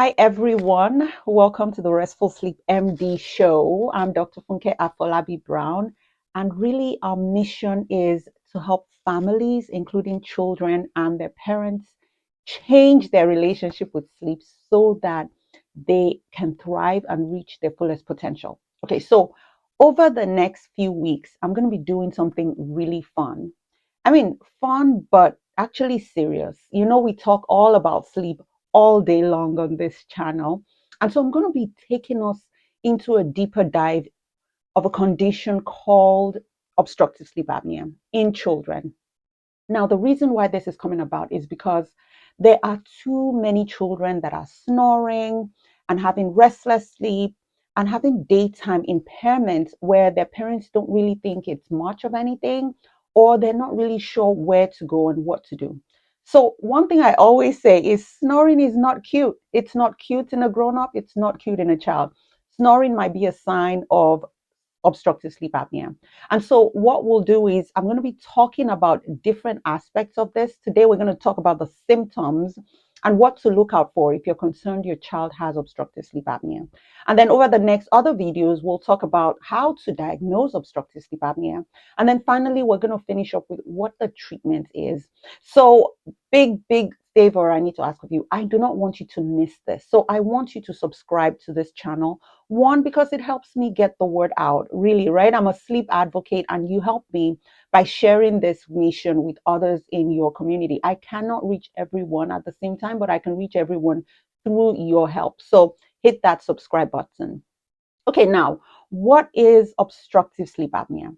Hi, everyone. Welcome to the Restful Sleep MD show. I'm Dr. Funke Afolabi Brown, and really our mission is to help families, including children and their parents, change their relationship with sleep so that they can thrive and reach their fullest potential. Okay, so over the next few weeks, I'm going to be doing something really fun. I mean, fun, but actually serious. You know, we talk all about sleep all day long on this channel. And so I'm going to be taking us into a deeper dive of a condition called obstructive sleep apnea in children. Now, the reason why this is coming about is because there are too many children that are snoring and having restless sleep and having daytime impairments where their parents don't really think it's much of anything, or they're not really sure where to go and what to do. So, one thing I always say is snoring is not cute. It's not cute in a grown up, it's not cute in a child. Snoring might be a sign of obstructive sleep apnea. And so, what we'll do is, I'm going to be talking about different aspects of this. Today, we're going to talk about the symptoms and what to look out for if you're concerned your child has obstructive sleep apnea. And then, over the next other videos, we'll talk about how to diagnose obstructive sleep apnea. And then, finally, we're going to finish up with what the treatment is. So, big favor I need to ask of you. I do not want you to miss this. So, I want you to subscribe to this channel. One, because it helps me get the word out, really, right? I'm a sleep advocate, and you help me by sharing this mission with others in your community. I cannot reach everyone at the same time, but I can reach everyone through your help. So hit that subscribe button. Okay, now, what is obstructive sleep apnea?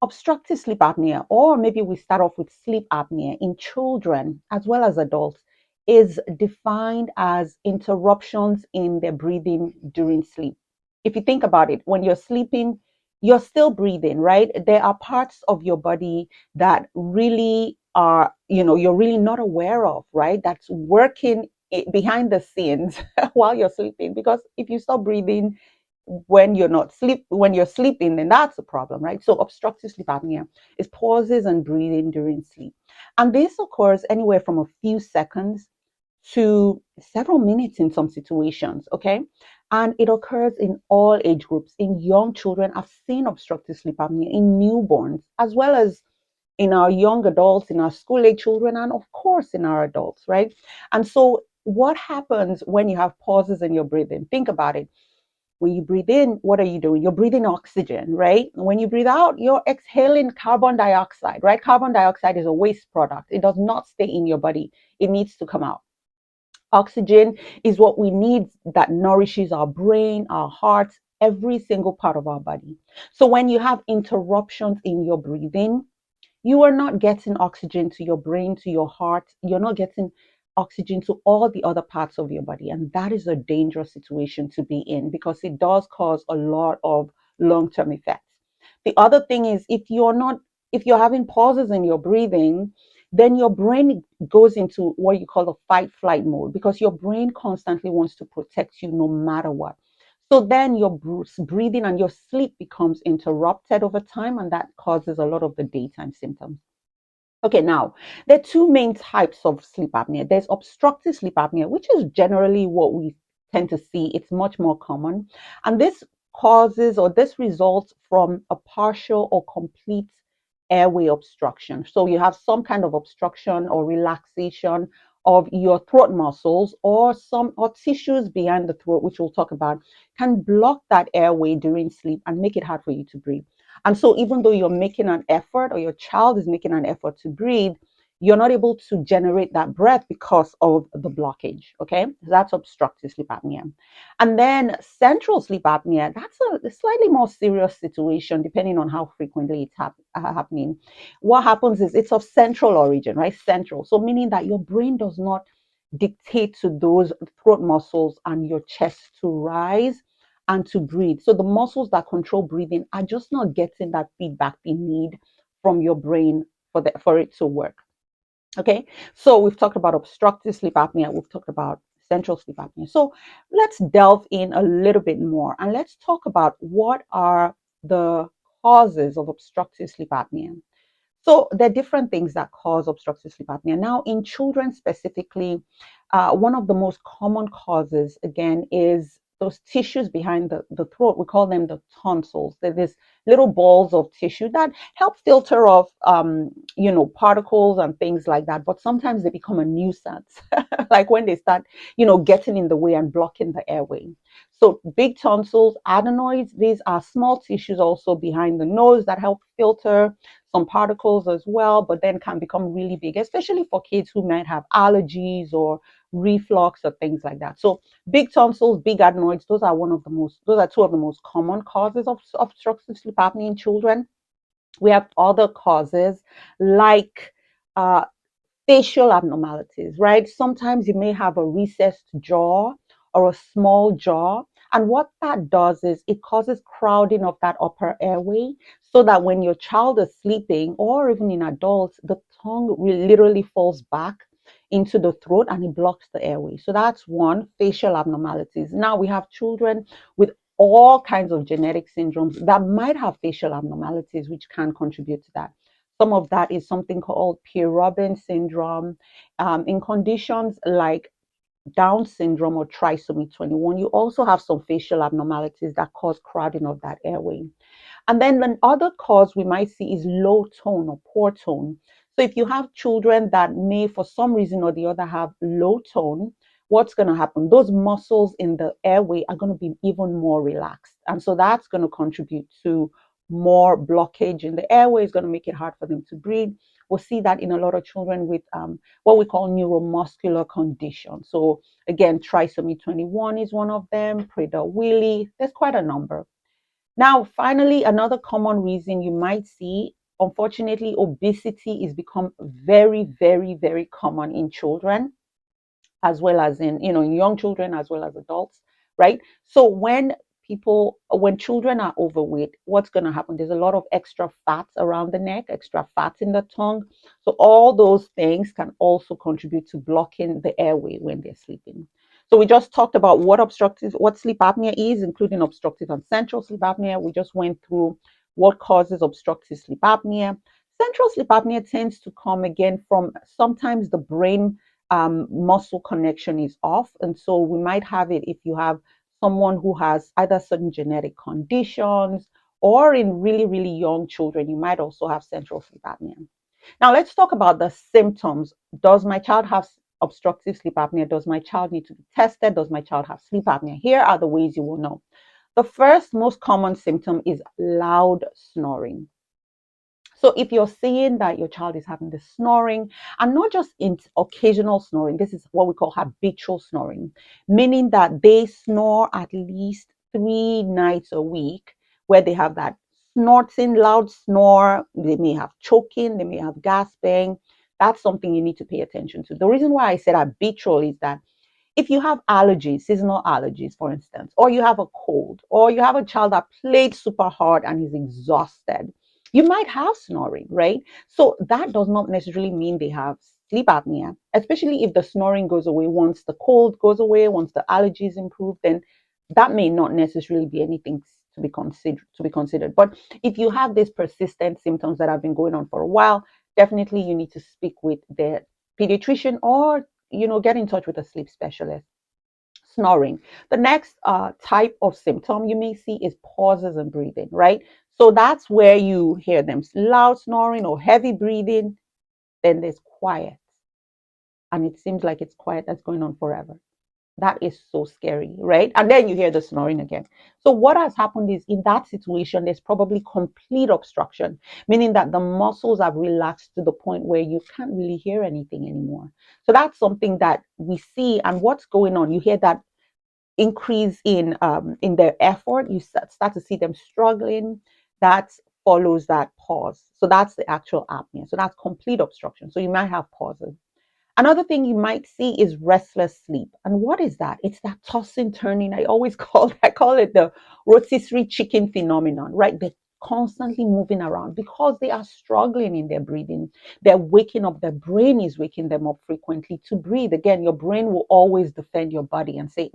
Obstructive sleep apnea, or maybe we start off with sleep apnea in children as well as adults, is defined as interruptions in their breathing during sleep. If you think about it, when you're sleeping, you're still breathing, right? There are parts of your body that really are, you're really not aware of, right? That's working behind the scenes while you're sleeping. Because if you stop breathing, when you're sleeping, then that's a problem, right? So obstructive sleep apnea is pauses and breathing during sleep, and this occurs anywhere from a few seconds to several minutes in some situations. Okay, and it occurs in all age groups. In young children, I've seen obstructive sleep apnea in newborns as well as in our young adults, in our school age children, and of course in our adults, right? And so what happens when you have pauses in your breathing? Think about it. When you breathe in, what are you doing? You're breathing oxygen, right? When you breathe out, you're exhaling carbon dioxide, right? Carbon dioxide is a waste product. It does not stay in your body. It needs to come out. Oxygen is what we need, that nourishes our brain, our hearts, every single part of our body. So when you have interruptions in your breathing, you are not getting oxygen to your brain, to your heart. You're not getting oxygen to all the other parts of your body. And that is a dangerous situation to be in because it does cause a lot of long-term effects. The other thing is, if you're having pauses in your breathing, then your brain goes into what you call the fight flight mode, because your brain constantly wants to protect you no matter what. So then your breathing and your sleep becomes interrupted over time, and that causes a lot of the daytime symptoms. Okay, now there are two main types of sleep apnea. There's obstructive sleep apnea, which is generally what we tend to see. It's much more common. And this results from a partial or complete airway obstruction. So you have some kind of obstruction or relaxation of your throat muscles, or tissues behind the throat, which we'll talk about, can block that airway during sleep and make it hard for you to breathe. And so even though you're making an effort, or your child is making an effort to breathe, you're not able to generate that breath because of the blockage. Okay, that's obstructive sleep apnea. And then central sleep apnea, that's a slightly more serious situation depending on how frequently it's happening. What happens is it's of central origin, right? Central. So meaning that your brain does not dictate to those throat muscles and your chest to rise and to breathe. So the muscles that control breathing are just not getting that feedback they need from your brain for it to work. Okay, so we've talked about obstructive sleep apnea, we've talked about central sleep apnea. So let's delve in a little bit more and let's talk about what are the causes of obstructive sleep apnea. So there are different things that cause obstructive sleep apnea. Now, in children specifically, one of the most common causes, again, is those tissues behind the throat. We call them the tonsils. They're these little balls of tissue that help filter off, particles and things like that. But sometimes they become a nuisance, like when they start, getting in the way and blocking the airway. So big tonsils, adenoids, these are small tissues also behind the nose that help filter some particles as well, but then can become really big, especially for kids who might have allergies or reflux or things like that. So big tonsils, big adenoids, those are two of the most common causes of obstructive sleep apnea in children. We have other causes like uh, facial abnormalities, right? Sometimes you may have a recessed jaw or a small jaw. And what that does is it causes crowding of that upper airway so that when your child is sleeping or even in adults, the tongue literally falls back into the throat and it blocks the airway. So that's one, facial abnormalities. Now we have children with all kinds of genetic syndromes that might have facial abnormalities, which can contribute to that. Some of that is something called Pierre-Robin syndrome. In conditions like Down syndrome or trisomy 21, you also have some facial abnormalities that cause crowding of that airway. And then the other cause we might see is low tone or poor tone. So if you have children that may, for some reason or the other, have low tone, what's going to happen? Those muscles in the airway are going to be even more relaxed. And so that's going to contribute to more blockage in the airway. It's going to make it hard for them to breathe. We'll see that in a lot of children with what we call neuromuscular conditions. So again, trisomy 21 is one of them, Prader-Willi. There's quite a number. Now, finally, another common reason you might see, unfortunately, obesity is become very, very, very common in children as well as in young children as well as adults, right? So when children are overweight, what's going to happen? There's a lot of extra fats around the neck, extra fats in the tongue. So all those things can also contribute to blocking the airway when they're sleeping. So we just talked about what sleep apnea is, including obstructive and central sleep apnea. We just went through what causes obstructive sleep apnea. Central sleep apnea tends to come again from sometimes the brain muscle connection is off. And so we might have it if you have someone who has either certain genetic conditions or in really, really young children, you might also have central sleep apnea. Now, let's talk about the symptoms. Does my child have obstructive sleep apnea? Does my child need to be tested? Does my child have sleep apnea? Here are the ways you will know. The first most common symptom is loud snoring. So if you're seeing that your child is having the snoring and not just in occasional snoring, this is what we call habitual snoring, meaning that they snore at least 3 nights a week where they have that snorting, loud snore. They may have choking, they may have gasping. That's something you need to pay attention to. The reason why I said habitual is that if you have allergies, seasonal allergies, for instance, or you have a cold, or you have a child that played super hard and is exhausted, you might have snoring, right? So that does not necessarily mean they have sleep apnea, especially if the snoring goes away once the cold goes away, once the allergies improve, then that may not necessarily be anything to be considered. But if you have these persistent symptoms that have been going on for a while, definitely you need to speak with the pediatrician or get in touch with a sleep specialist. Snoring. The next type of symptom you may see is pauses in breathing, right? So that's where you hear them loud snoring or heavy breathing. Then there's quiet, and it seems like it's quiet that's going on forever. That is so scary, right? And then you hear the snoring again. So what has happened is in that situation, there's probably complete obstruction, meaning that the muscles have relaxed to the point where you can't really hear anything anymore. So that's something that we see. And what's going on? You hear that increase in their effort. You start to see them struggling. That follows that pause. So that's the actual apnea. So that's complete obstruction. So you might have pauses. Another thing you might see is restless sleep. And what is that? It's that tossing, turning. I call it the rotisserie chicken phenomenon, right? They're constantly moving around because they are struggling in their breathing. They're waking up, their brain is waking them up frequently to breathe. Again, your brain will always defend your body and say,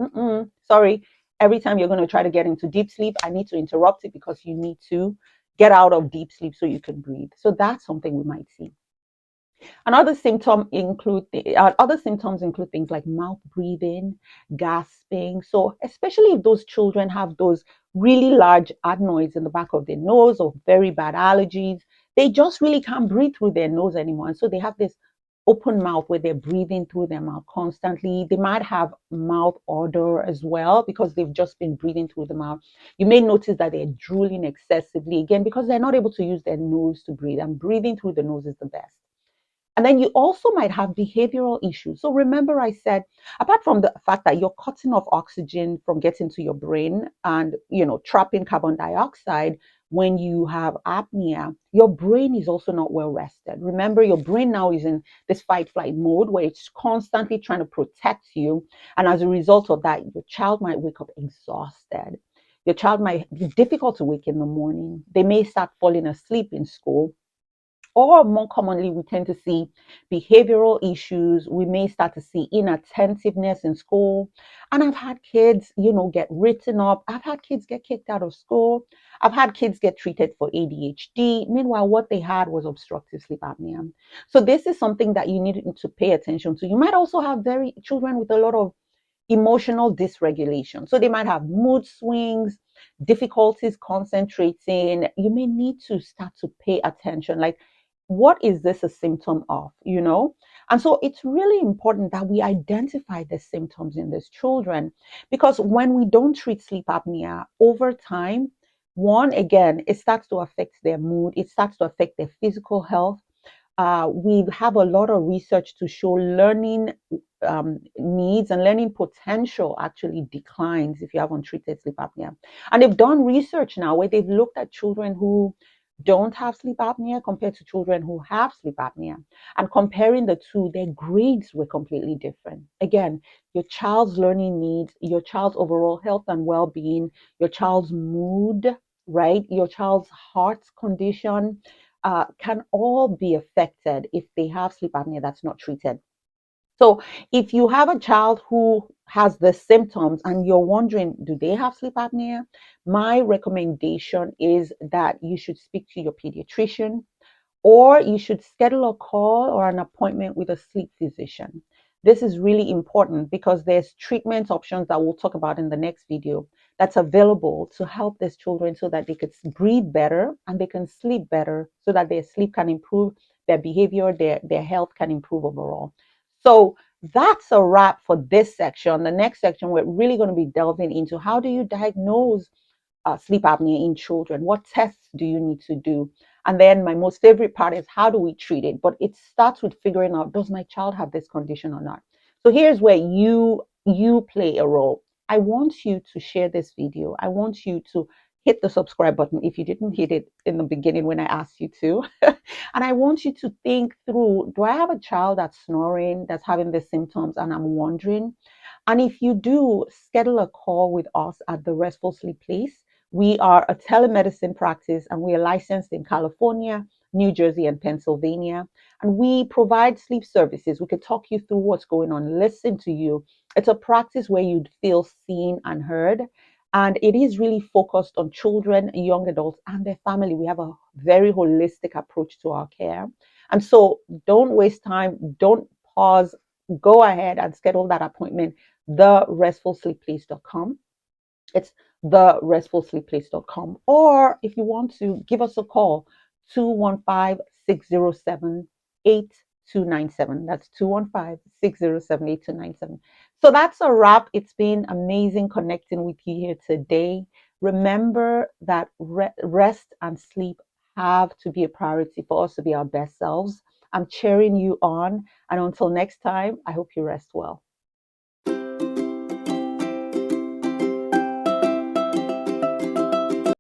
sorry, every time you're going to try to get into deep sleep, I need to interrupt it because you need to get out of deep sleep so you can breathe. So that's something we might see. And other symptoms include things like mouth breathing, gasping. So especially if those children have those really large adenoids in the back of their nose or very bad allergies, they just really can't breathe through their nose anymore. And so they have this open mouth where they're breathing through their mouth constantly. They might have mouth odor as well because they've just been breathing through the mouth. You may notice that they're drooling excessively again because they're not able to use their nose to breathe, and breathing through the nose is the best. And then you also might have behavioral issues. So remember, I said, apart from the fact that you're cutting off oxygen from getting to your brain and, trapping carbon dioxide, when you have apnea, your brain is also not well rested. Remember, your brain now is in this fight flight mode where it's constantly trying to protect you. And as a result of that, your child might wake up exhausted. Your child might be difficult to wake in the morning. They may start falling asleep in school, or more commonly, we tend to see behavioral issues. We may start to see inattentiveness in school. And I've had kids, get written up. I've had kids get kicked out of school. I've had kids get treated for ADHD. Meanwhile, what they had was obstructive sleep apnea. So this is something that you need to pay attention to. You might also have children with a lot of emotional dysregulation. So they might have mood swings, difficulties concentrating. You may need to start to pay attention. Like, what is this a symptom of? And so it's really important that we identify the symptoms in these children, because when we don't treat sleep apnea over time, one, again, it starts to affect their mood, it starts to affect their physical health. We have a lot of research to show learning needs and learning potential actually declines if you have untreated sleep apnea. And they've done research now where they've looked at children who don't have sleep apnea compared to children who have sleep apnea. And comparing the two, their grades were completely different. Again, your child's learning needs, your child's overall health and well being, your child's mood, right? Your child's heart condition can all be affected if they have sleep apnea that's not treated. So if you have a child who has the symptoms and you're wondering, do they have sleep apnea? My recommendation is that you should speak to your pediatrician, or you should schedule a call or an appointment with a sleep physician. This is really important because there's treatment options that we'll talk about in the next video that's available to help these children so that they could breathe better and they can sleep better so that their sleep can improve, their behavior, their health can improve overall. So that's a wrap for this section. The next section, we're really going to be delving into how do you diagnose sleep apnea in children? What tests do you need to do? And then my most favorite part is how do we treat it? But it starts with figuring out, does my child have this condition or not? So here's where you play a role. I want you to share this video. I want you to hit the subscribe button if you didn't hit it in the beginning when I asked you to. And I want you to think through, do I have a child that's snoring, that's having the symptoms, and I'm wondering? And if you do, schedule a call with us at the Restful Sleep Place. We are a telemedicine practice and we are licensed in California, New Jersey, and Pennsylvania. And we provide sleep services. We could talk you through what's going on, listen to you. It's a practice where you'd feel seen and heard. And it is really focused on children, young adults, and their family. We have a very holistic approach to our care. And so don't waste time, don't pause, go ahead and schedule that appointment, therestfulsleepplace.com. It's therestfulsleepplace.com. Or if you want to give us a call, 215-607-8297. That's 215-607-8297. So that's a wrap. It's been amazing connecting with you here today. Remember that rest and sleep have to be a priority for us to be our best selves. I'm cheering you on. And until next time, I hope you rest well.